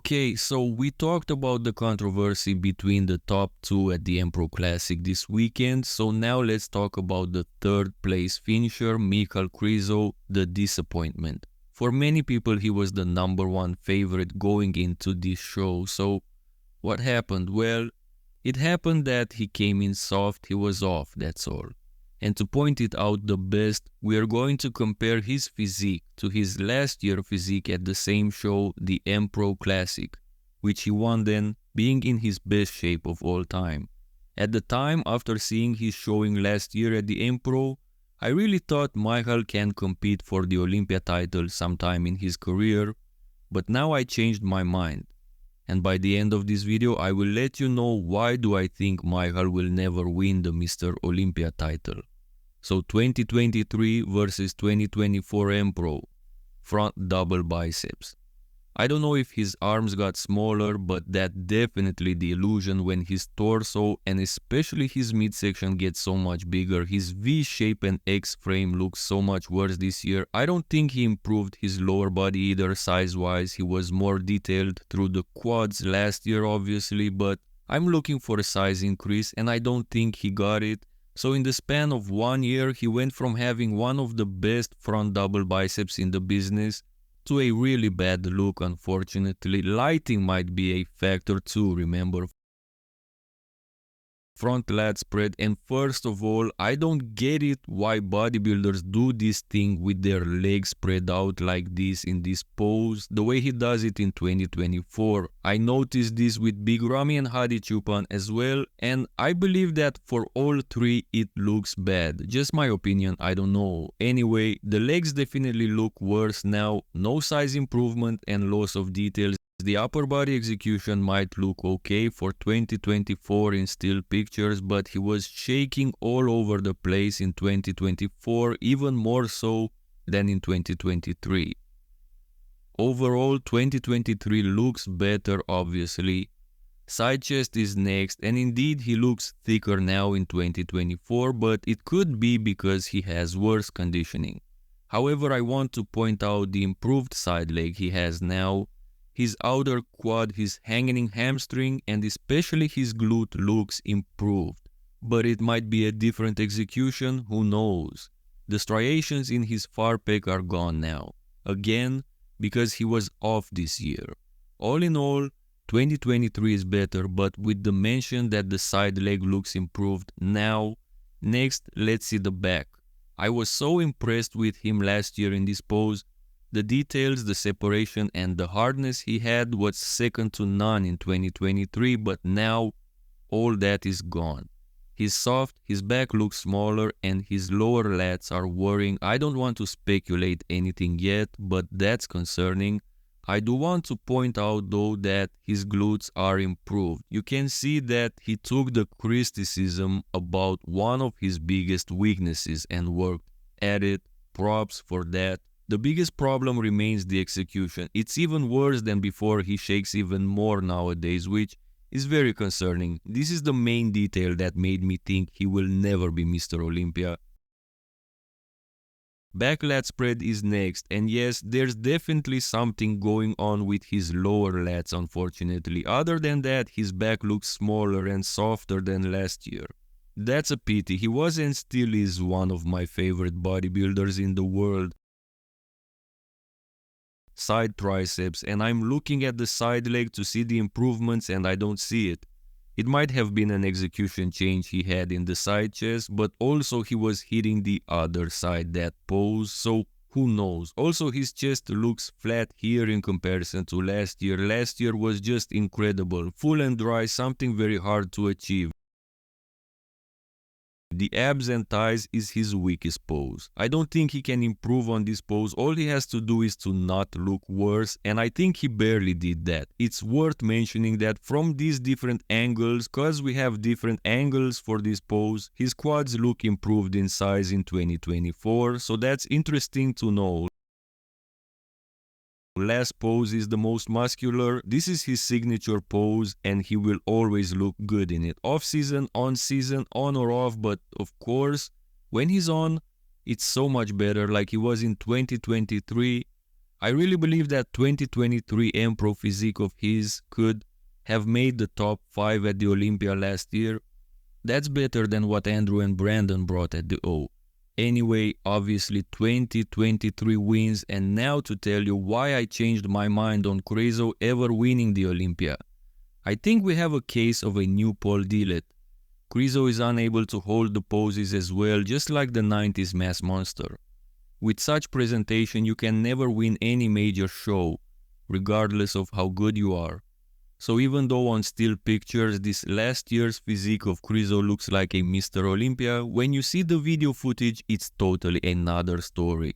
Okay, so we talked about the controversy between the top two at the Empro Classic this weekend, so now let's talk about the third place finisher, Michal Krizo, the disappointment. For many people, he was the number one favorite going into this show, so what happened? Well, it happened that he came in soft, he was off, that's all. And to point it out the best, we are going to compare his physique to his last year physique at the same show, the Empro Classic, which he won then, being in his best shape of all time. At the time, after seeing his showing last year at the Empro, I really thought Michal can compete for the Olympia title sometime in his career, but now I changed my mind. And by the end of this video, I will let you know why do I think Michal will never win the Mr. Olympia title. So 2023 versus 2024 Empro, front double biceps. I don't know if his arms got smaller, but that definitely the illusion when his torso and especially his midsection gets so much bigger. His V shape and X frame looks so much worse this year. I don't think he improved his lower body either size wise. He was more detailed through the quads last year obviously, but I'm looking for a size increase and I don't think he got it. So in the span of 1 year, he went from having one of the best front double biceps in the business to a really bad look, unfortunately. Lighting might be a factor too, remember. Front lat spread, and first of all, I don't get it why bodybuilders do this thing with their legs spread out like this in this pose, the way he does it in 2024. I noticed this with Big Ramy and Hadi Chupan as well, and I believe that for all three it looks bad. Just my opinion, I don't know. Anyway, the legs definitely look worse now, no size improvement and loss of details. The upper body execution might look okay for 2024 in still pictures, but he was shaking all over the place in 2024, even more so than in 2023. Overall, 2023 looks better obviously. Side chest is next, and indeed he looks thicker now in 2024, but it could be because he has worse conditioning. However, I want to point out the improved side leg he has now. His outer quad, his hanging hamstring, and especially his glute looks improved. But it might be a different execution, who knows. The striations in his far pec are gone now. Again, because he was off this year. All in all, 2023 is better, but with the mention that the side leg looks improved now. Next, let's see the back. I was so impressed with him last year in this pose. The details, the separation and the hardness he had was second to none in 2023, but now all that is gone. He's soft, his back looks smaller and his lower lats are worrying. I don't want to speculate anything yet, but that's concerning. I do want to point out though that his glutes are improved. You can see that he took the criticism about one of his biggest weaknesses and worked at it. Props for that. The biggest problem remains the execution. It's even worse than before. He shakes even more nowadays, which is very concerning. This is the main detail that made me think he will never be Mr. Olympia. Back lat spread is next, and yes, there's definitely something going on with his lower lats unfortunately. Other than that, his back looks smaller and softer than last year. That's a pity. He was and still is one of my favorite bodybuilders in the world. Side triceps, and I'm looking at the side leg to see the improvements and I don't see it. It might have been an execution change he had in the side chest, but also he was hitting the other side that pose, so who knows. Also his chest looks flat here in comparison to last year. Last year was just incredible, full and dry, something very hard to achieve. The abs and thighs is his weakest pose. I don't think he can improve on this pose. All he has to do is to not look worse, and I think he barely did that. It's worth mentioning that from these different angles, cause we have different angles for this pose, his quads look improved in size in 2024, so that's interesting to know. Last pose is the most muscular. This is his signature pose and he will always look good in it. Off season, on or off, but of course, when he's on, it's so much better like he was in 2023. I really believe that 2023 Empro physique of his could have made the top 5 at the Olympia last year. That's better than what Andrew and Brandon brought at the O. Anyway, obviously 2023 wins, and now to tell you why I changed my mind on Krizo ever winning the Olympia. I think we have a case of a new Paul Dillett. Krizo is unable to hold the poses as well, just like the 90s mass monster. With such presentation, you can never win any major show, regardless of how good you are. So even though on still pictures, this last year's physique of Krizo looks like a Mr. Olympia, when you see the video footage, it's totally another story.